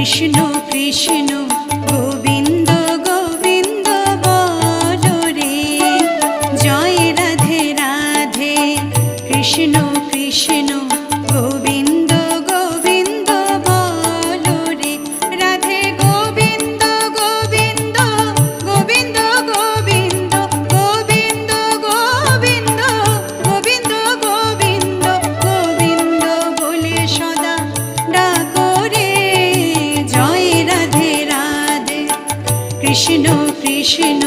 কৃষ্ণ কৃষ্ণ গোবিন্দ গোবিন্দ বলো রে, জয় রাধে রাধে। কৃষ্ণ কৃষ্ণ গোবিন্দ গোবিন্দ বলো রে, রাধে গোবিন্দ গোবিন্দ গোবিন্দ গোবিন্দ গোবিন্দ গোবিন্দ গোবিন্দ গোবিন্দ গোবিন্দ বলে সদা ডাকো রে, জয় রাধে রাধে। কৃষ্ণ কৃষ্ণ